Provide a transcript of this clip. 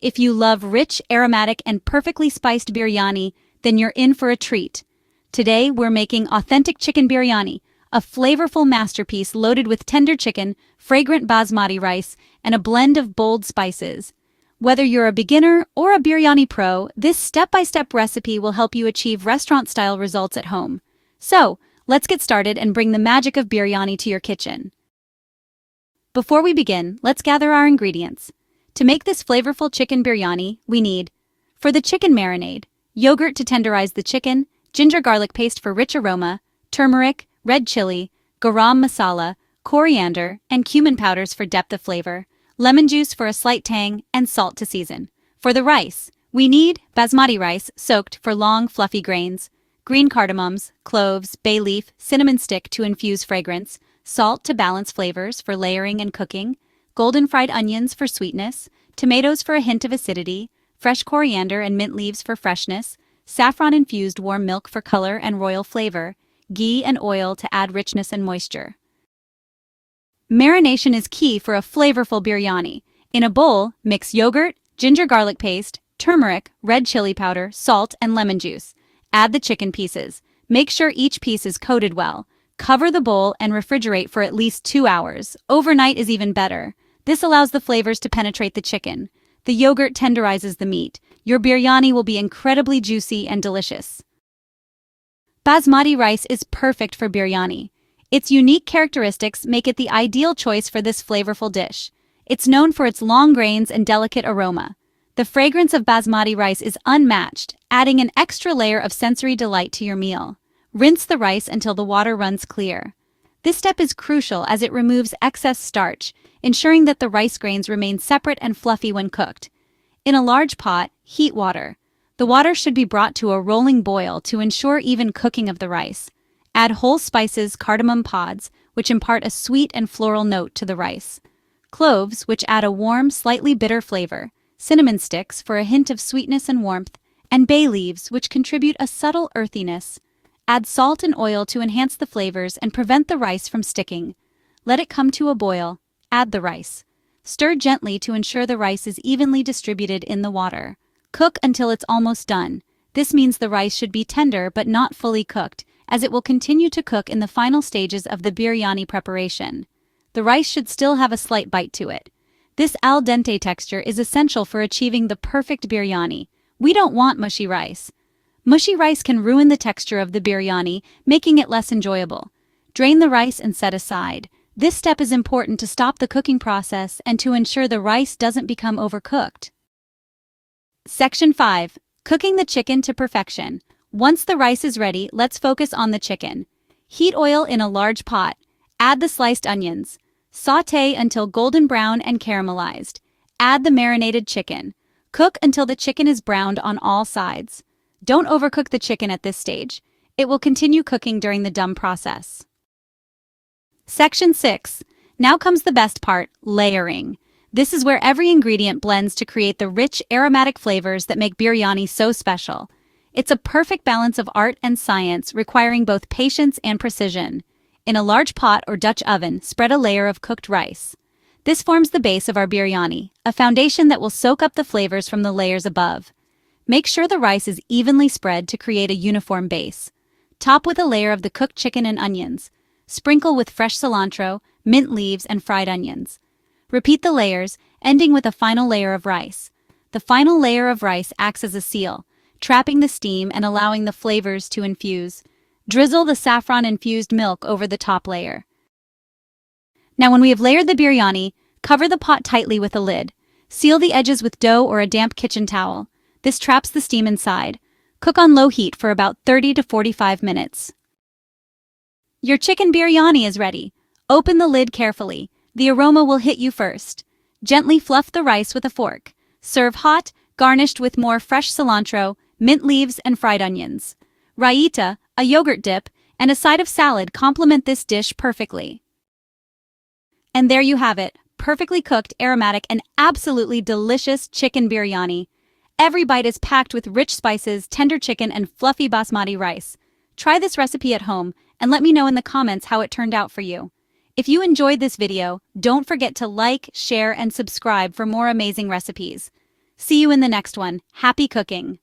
If you love rich, aromatic, and perfectly spiced biryani, then you're in for a treat. Today, we're making authentic chicken biryani, a flavorful masterpiece loaded with tender chicken, fragrant basmati rice, and a blend of bold spices. Whether you're a beginner or a biryani pro, this step-by-step recipe will help you achieve restaurant-style results at home. So, let's get started and bring the magic of biryani to your kitchen. Before we begin, let's gather our ingredients. To make this flavorful chicken biryani, we need, for the chicken marinade, yogurt to tenderize the chicken, ginger garlic paste for rich aroma, turmeric, red chili, garam masala, coriander, and cumin powders for depth of flavor, lemon juice for a slight tang, and salt to season. For the rice, we need basmati rice soaked for long, fluffy grains, green cardamoms, cloves, bay leaf, cinnamon stick to infuse fragrance, salt to balance flavors for layering and cooking, golden fried onions for sweetness, tomatoes for a hint of acidity, fresh coriander and mint leaves for freshness, saffron-infused warm milk for color and royal flavor, ghee and oil to add richness and moisture. Marination is key for a flavorful biryani. In a bowl, mix yogurt, ginger garlic paste, turmeric, red chili powder, salt, and lemon juice. Add the chicken pieces. Make sure each piece is coated well. Cover the bowl and refrigerate for at least 2 hours. Overnight is even better. This allows the flavors to penetrate the chicken. The yogurt tenderizes the meat. Your biryani will be incredibly juicy and delicious. Basmati rice is perfect for biryani. Its unique characteristics make it the ideal choice for this flavorful dish. It's known for its long grains and delicate aroma. The fragrance of basmati rice is unmatched, adding an extra layer of sensory delight to your meal. Rinse the rice until the water runs clear. This step is crucial as it removes excess starch, ensuring that the rice grains remain separate and fluffy when cooked. In a large pot, heat water. The water should be brought to a rolling boil to ensure even cooking of the rice. Add whole spices, cardamom pods, which impart a sweet and floral note to the rice. Cloves, which add a warm, slightly bitter flavor. Cinnamon sticks for a hint of sweetness and warmth. And bay leaves, which contribute a subtle earthiness. Add salt and oil to enhance the flavors and prevent the rice from sticking. Let it come to a boil. Add the rice. Stir gently to ensure the rice is evenly distributed in the water. Cook until it's almost done. This means the rice should be tender but not fully cooked, as it will continue to cook in the final stages of the biryani preparation. The rice should still have a slight bite to it. This al dente texture is essential for achieving the perfect biryani. We don't want mushy rice. Mushy rice can ruin the texture of the biryani, making it less enjoyable. Drain the rice and set aside. This step is important to stop the cooking process and to ensure the rice doesn't become overcooked. Section 5. Cooking the chicken to perfection. Once the rice is ready, let's focus on the chicken. Heat oil in a large pot. Add the sliced onions. Sauté until golden brown and caramelized. Add the marinated chicken. Cook until the chicken is browned on all sides. Don't overcook the chicken at this stage. It will continue cooking during the dum process. Section 6. Now comes the best part, layering. This is where every ingredient blends to create the rich, aromatic flavors that make biryani so special. It's a perfect balance of art and science, requiring both patience and precision. In a large pot or Dutch oven, spread a layer of cooked rice. This forms the base of our biryani, a foundation that will soak up the flavors from the layers above. Make sure the rice is evenly spread to create a uniform base. Top with a layer of the cooked chicken and onions. Sprinkle with fresh cilantro, mint leaves, and fried onions. Repeat the layers, ending with a final layer of rice. The final layer of rice acts as a seal, trapping the steam and allowing the flavors to infuse. Drizzle the saffron-infused milk over the top layer. Now when we have layered the biryani, cover the pot tightly with a lid. Seal the edges with dough or a damp kitchen towel. This traps the steam inside. Cook on low heat for about 30 to 45 minutes. Your chicken biryani is ready. Open the lid carefully. The aroma will hit you first. Gently fluff the rice with a fork. Serve hot, garnished with more fresh cilantro, mint leaves, and fried onions. Raita, a yogurt dip, and a side of salad complement this dish perfectly. And there you have it, perfectly cooked, aromatic, and absolutely delicious chicken biryani. Every bite is packed with rich spices, tender chicken, and fluffy basmati rice. Try this recipe at home and let me know in the comments how it turned out for you. If you enjoyed this video, don't forget to like, share, and subscribe for more amazing recipes. See you in the next one. Happy cooking!